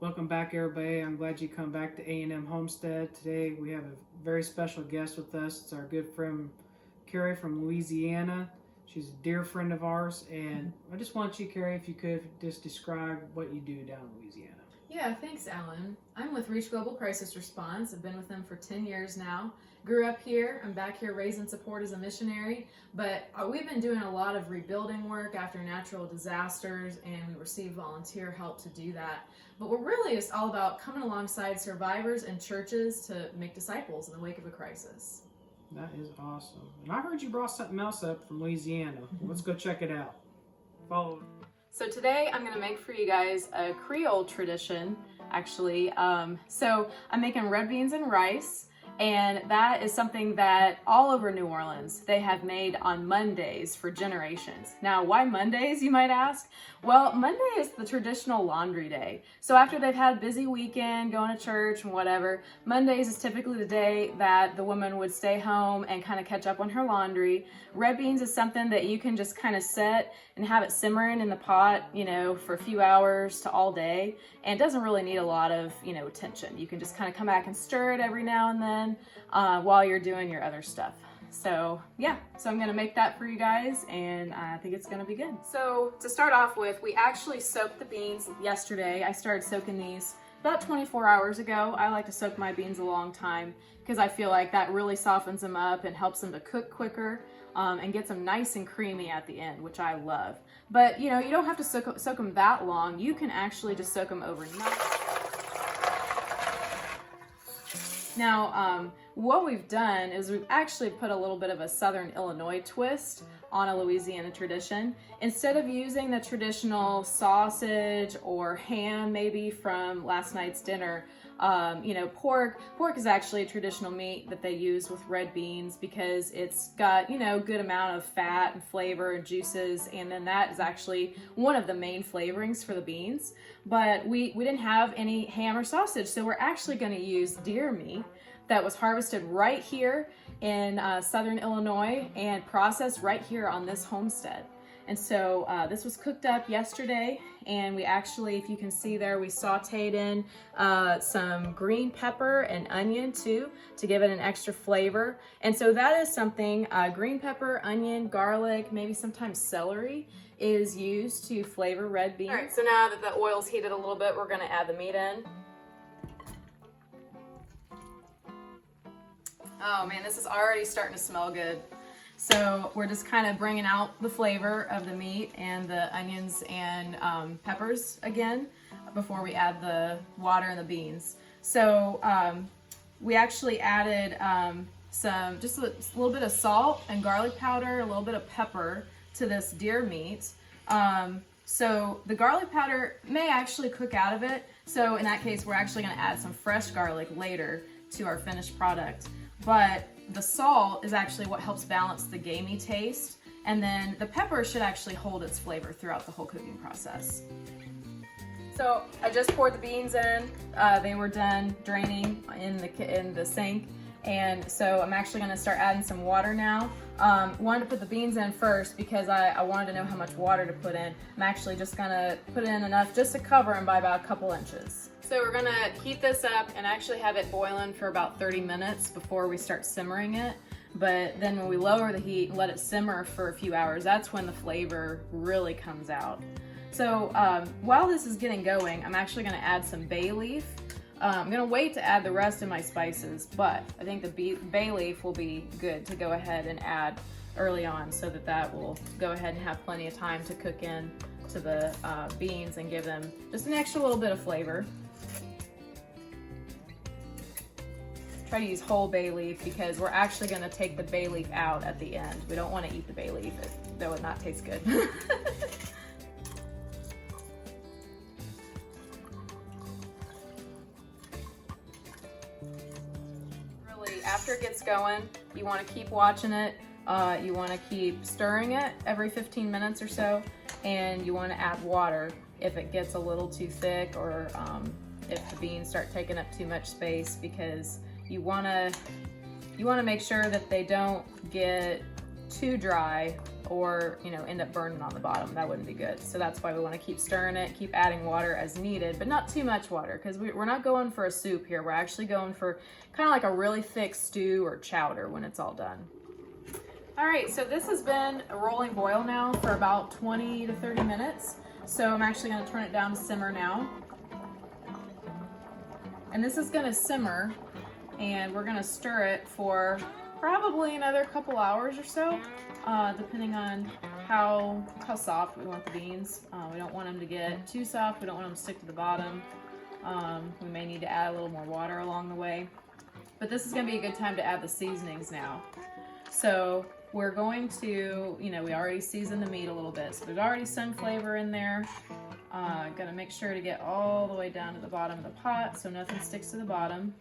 Welcome back, everybody. I'm glad you come back to A&M Homestead. Today we have a very special guest with us. It's our good friend Carrie from Louisiana. She's a dear friend of ours, and I just want you, Carrie, if you could just describe what you do down in Louisiana. Yeah, thanks, Alan. I'm with Reach Global Crisis Response. I've been with them for 10 years now. Grew up here. I'm back here raising support as a missionary, but we've been doing a lot of rebuilding work after natural disasters, and we receive volunteer help to do that. But we're really just all about coming alongside survivors and churches to make disciples in the wake of a crisis. That is awesome. And I heard you brought something else up from Louisiana. Let's go check it out. Follow. So today I'm going to make for you guys a Creole tradition, actually. So I'm making red beans and rice, and that is something that all over New Orleans they have made on Mondays for generations. Now, why Mondays, you might ask? Well, Monday is the traditional laundry day. So after they've had a busy weekend, going to church and whatever, Mondays is typically the day that the woman would stay home and kind of catch up on her laundry. Red beans is something that you can just kind of set and have it simmering in the pot, for a few hours to all day. And it doesn't really need a lot of, attention. You can just kind of come back and stir it every now and then while you're doing your other stuff. So yeah, so I'm gonna make that for you guys, and I think it's gonna be good. So to start off with, we actually soaked the beans yesterday. I started soaking these about 24 hours ago. I like to soak my beans a long time because I feel like that really softens them up and helps them to cook quicker and gets them nice and creamy at the end, which I love. But you don't have to soak them that long. You can actually just soak them overnight. Now, what we've done is we've actually put a little bit of a Southern Illinois twist on a Louisiana tradition. Instead of using the traditional sausage or ham maybe from last night's dinner, pork is actually a traditional meat that they use with red beans because it's got, good amount of fat and flavor and juices, and then that is actually one of the main flavorings for the beans. But we didn't have any ham or sausage, so we're actually going to use deer meat that was harvested right here in Southern Illinois and processed right here on this homestead. And so this was cooked up yesterday, and we actually, if you can see there, we sauteed in some green pepper and onion too to give it an extra flavor. And so that is something, green pepper, onion, garlic, maybe sometimes celery is used to flavor red beans. All right, so now that the oil's heated a little bit, we're gonna add the meat in. Oh man, this is already starting to smell good. So we're just kind of bringing out the flavor of the meat and the onions and peppers again before we add the water and the beans. So we actually added just a little bit of salt and garlic powder, a little bit of pepper to this deer meat. So the garlic powder may actually cook out of it. So in that case, we're actually going to add some fresh garlic later to our finished product. But the salt is actually what helps balance the gamey taste, and then the pepper should actually hold its flavor throughout the whole cooking process. So I just poured the beans in. They were done draining in the sink, and so I'm actually going to start adding some water now. Wanted to put the beans in first because I wanted to know how much water to put in. I'm actually just going to put in enough just to cover them by about a couple inches. So we're gonna heat this up and actually have it boiling for about 30 minutes before we start simmering it. But then when we lower the heat and let it simmer for a few hours, that's when the flavor really comes out. So while this is getting going, I'm actually gonna add some bay leaf. I'm gonna wait to add the rest of my spices, but I think the bay leaf will be good to go ahead and add early on so that will go ahead and have plenty of time to cook in to the beans and give them just an extra little bit of flavor. Try to use whole bay leaf because we're actually going to take the bay leaf out at the end. We don't want to eat the bay leaf, though it not tastes good. Really, after it gets going, you want to keep watching it. You want to keep stirring it every 15 minutes or so, and you want to add water if it gets a little too thick or if the beans start taking up too much space, because you want to make sure that they don't get too dry or, you know, end up burning on the bottom. That wouldn't be good. So that's why we want to keep stirring it, keep adding water as needed, but not too much water, because we're not going for a soup here. We're actually going for kind of like a really thick stew or chowder when it's all done. All right, so this has been a rolling boil now for about 20 to 30 minutes. So I'm actually going to turn it down to simmer now. And this is going to simmer, and we're going to stir it for probably another couple hours or so, depending on how soft we want the beans. We don't want them to get too soft. We don't want them to stick to the bottom. We may need to add a little more water along the way. But this is going to be a good time to add the seasonings now. So we're going to, you know, we already seasoned the meat a little bit. So there's already some flavor in there. Gonna make sure to get all the way down to the bottom of the pot so nothing sticks to the bottom.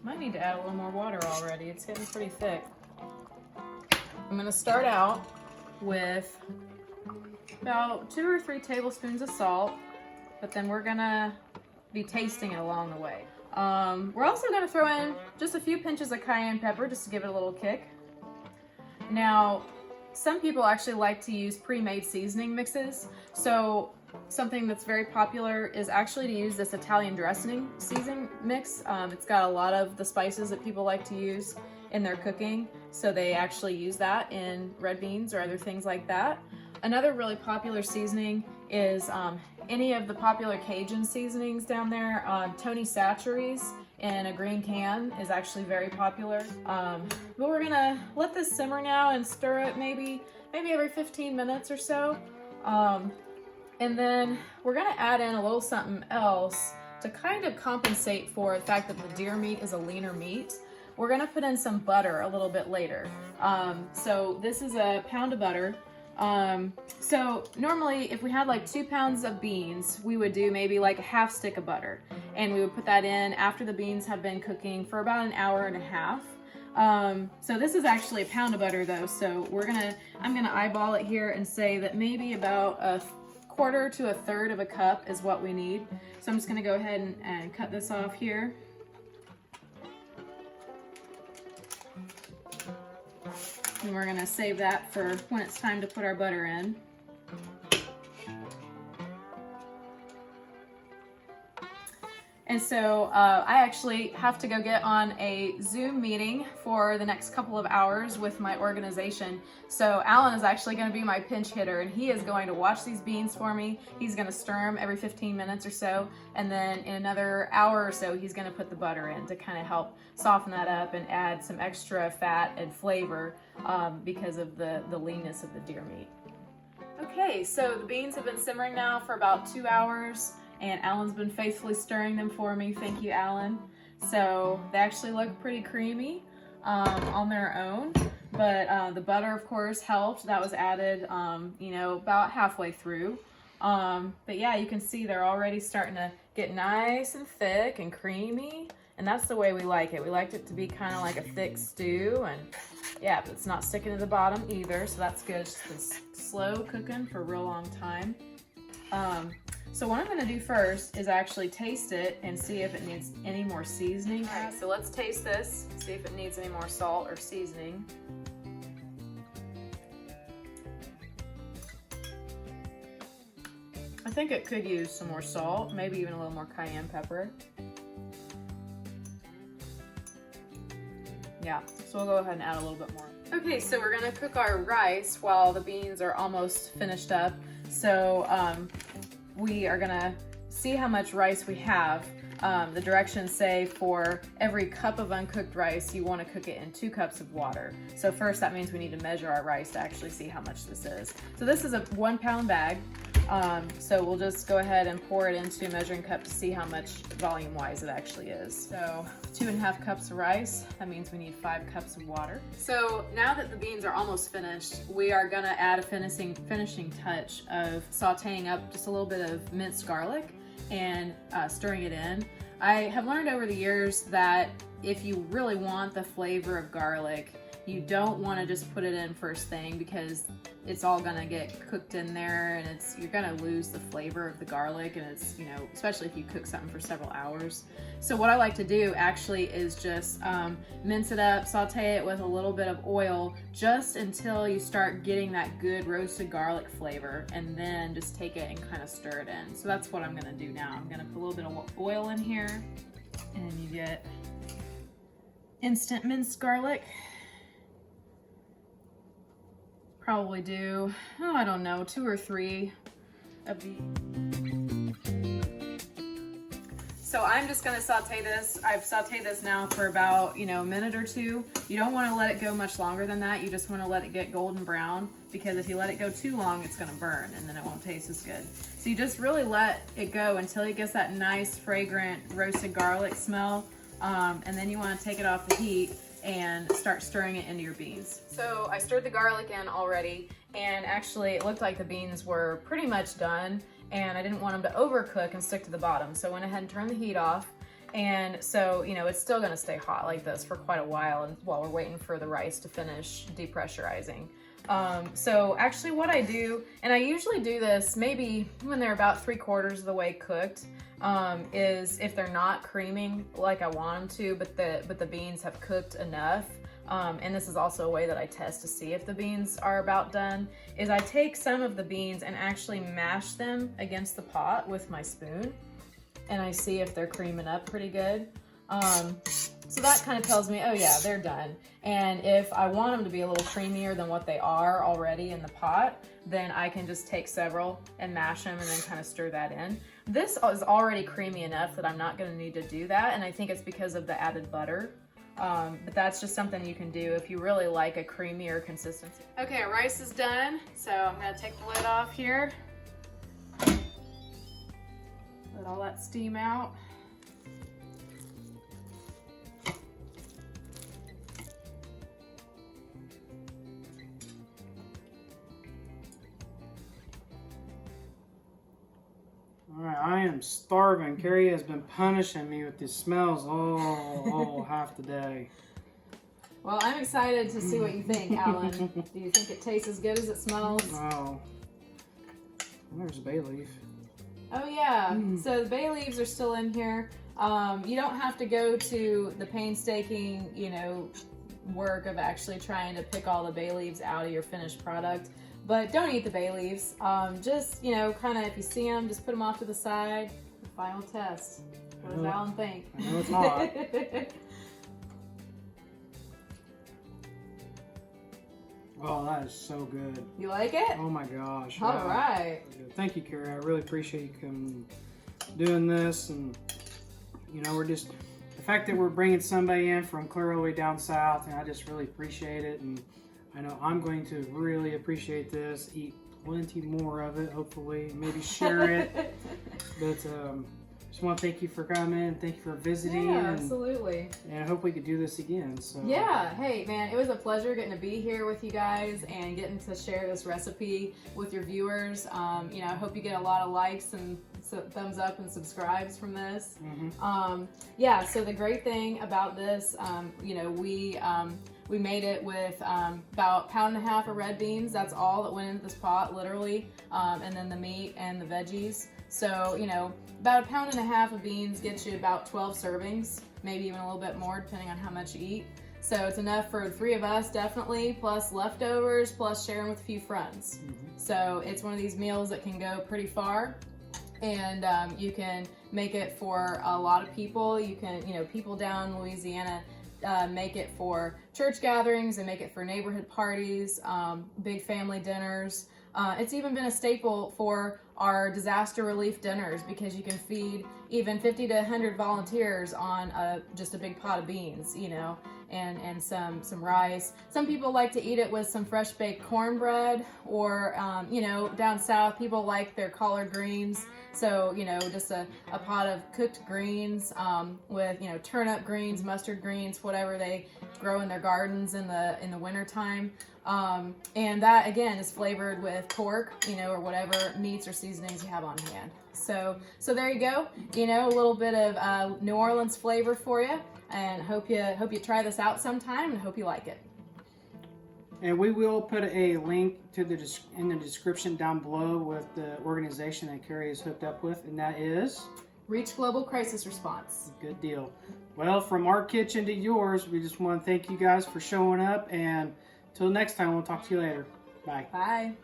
Might need to add a little more water already. It's getting pretty thick. I'm gonna start out with about 2 or 3 tablespoons of salt, but then we're gonna be tasting it along the way. We're also gonna throw in just a few pinches of cayenne pepper just to give it a little kick. Now, some people actually like to use pre-made seasoning mixes. So something that's very popular is actually to use this Italian dressing seasoning mix. It's got a lot of the spices that people like to use in their cooking. So they actually use that in red beans or other things like that. Another really popular seasoning is any of the popular Cajun seasonings down there. Tony Chachere's in a green can is actually very popular. But we're gonna let this simmer now and stir it maybe every 15 minutes or so. And then we're gonna add in a little something else to kind of compensate for the fact that the deer meat is a leaner meat. We're gonna put in some butter a little bit later. So this is a pound of butter. So normally if we had like 2 pounds of beans, we would do maybe like a half stick of butter, and we would put that in after the beans have been cooking for about an hour and a half. So this is actually a pound of butter though. So I'm gonna eyeball it here and say that maybe about a quarter to a third of a cup is what we need. So I'm just gonna go ahead and cut this off here. And we're gonna save that for when it's time to put our butter in. And so I actually have to go get on a Zoom meeting for the next couple of hours with my organization. So Alan is actually going to be my pinch hitter, and he is going to watch these beans for me. He's going to stir them every 15 minutes or so, and then in another hour or so he's going to put the butter in to kind of help soften that up and add some extra fat and flavor because of the leanness of the deer meat. Okay, so the beans have been simmering now for about 2 hours. And Alan's been faithfully stirring them for me. Thank you, Alan. So they actually look pretty creamy on their own, but the butter, of course, helped. That was added, you know, about halfway through. But yeah, you can see they're already starting to get nice and thick and creamy, and that's the way we like it. We liked it to be kind of like a thick stew, and yeah, but it's not sticking to the bottom either, so that's good. It's just been slow cooking for a real long time. So what I'm going to do first is actually taste it and see if it needs any more seasoning. All right, so let's taste this, see if it needs any more salt or seasoning. I think it could use some more salt, maybe even a little more cayenne pepper. Yeah, so we'll go ahead and add a little bit more. Okay, so we're going to cook our rice while the beans are almost finished up. So we are gonna see how much rice we have. The directions say for every cup of uncooked rice, you wanna cook it in 2 cups of water. So first, that means we need to measure our rice to actually see how much this is. So this is a 1 pound bag. So we'll just go ahead and pour it into a measuring cup to see how much volume-wise it actually is. So 2.5 cups of rice, that means we need 5 cups of water. So now that the beans are almost finished, we are gonna add a finishing touch of sauteing up just a little bit of minced garlic and stirring it in. I have learned over the years that if you really want the flavor of garlic, You don't want to just put it in first thing because it's all gonna get cooked in there, and you're gonna lose the flavor of the garlic, and it's, you know, especially if you cook something for several hours. So what I like to do actually is just mince it up, saute it with a little bit of oil just until you start getting that good roasted garlic flavor, and then just take it and kind of stir it in. So that's what I'm gonna do now. I'm gonna put a little bit of oil in here, and you get instant minced garlic. Probably do, oh, I don't know, 2 or 3 of the. So I'm just gonna saute this. I've sauteed this now for about, you know, a minute or 2. You don't wanna let it go much longer than that. You just wanna let it get golden brown, because if you let it go too long, it's gonna burn and then it won't taste as good. So you just really let it go until it gets that nice, fragrant, roasted garlic smell. And then you wanna take it off the heat and start stirring it into your beans. So I stirred the garlic in already, and actually it looked like the beans were pretty much done, and I didn't want them to overcook and stick to the bottom. So I went ahead and turned the heat off. And so, you know, it's still gonna stay hot like this for quite a while, and while we're waiting for the rice to finish depressurizing. So actually what I do, and I usually do this maybe when they're about 3/4 of the way cooked, is if they're not creaming like I want them to, but the beans have cooked enough, and this is also a way that I test to see if the beans are about done, is I take some of the beans and actually mash them against the pot with my spoon, and I see if they're creaming up pretty good. So that kind of tells me, oh yeah, they're done. And if I want them to be a little creamier than what they are already in the pot, then I can just take several and mash them and then kind of stir that in. This is already creamy enough that I'm not gonna need to do that, and I think it's because of the added butter. But that's just something you can do if you really like a creamier consistency. Okay, our rice is done, so I'm gonna take the lid off here. Let all that steam out. All right, I am starving. Carrie has been punishing me with these smells all half the day. Well, I'm excited to see what you think, Alan. Do you think it tastes as good as it smells? Oh, there's a bay leaf. Oh yeah, so the bay leaves are still in here. You don't have to go to the painstaking, you know, work of actually trying to pick all the bay leaves out of your finished product. But don't eat the bay leaves. Just, you know, kind of, if you see them, just put them off to the side. Final test. What does Alan think? I know it's hot. Oh, that is so good. You like it? Oh my gosh. All right. Thank you, Carrie. I really appreciate you coming doing this. And, you know, the fact that we're bringing somebody in from clear all the way down south, and I just really appreciate it. And I know I'm going to really appreciate this, eat plenty more of it, hopefully, maybe share it. But just want to thank you for coming, thank you for visiting. Yeah, absolutely. And I hope we could do this again. So yeah, hey man, it was a pleasure getting to be here with you guys and getting to share this recipe with your viewers. You know, I hope you get a lot of likes and thumbs up and subscribes from this. Yeah, so the great thing about this, you know, we made it with about 1.5 pounds of red beans. That's all that went into this pot, literally. And then the meat and the veggies. So, you know, about 1.5 pounds of beans gets you about 12 servings, maybe even a little bit more depending on how much you eat. So it's enough for 3 of us, definitely, plus leftovers, plus sharing with a few friends. So it's one of these meals that can go pretty far. And you can make it for a lot of people. You can, you know, people down in Louisiana make it for church gatherings and make it for neighborhood parties, big family dinners. It's even been a staple for our disaster relief dinners because you can feed even 50 to 100 volunteers on just a big pot of beans, you know, and some rice. Some people like to eat it with some fresh baked cornbread, or, you know, down south people like their collard greens. So, you know, just a pot of cooked greens with, you know, turnip greens, mustard greens, whatever they grow in their gardens in the winter time. And that, again, is flavored with pork, you know, or whatever meats or seasonings you have on hand. So there you go. You know, a little bit of New Orleans flavor for you, and hope you try this out sometime and hope you like it. And we will put a link to in the description down below with the organization that Carrie is hooked up with, and that is Reach Global Crisis Response. Good deal. Well, from our kitchen to yours, we just want to thank you guys for showing up, and until next time, we'll talk to you later. Bye. Bye.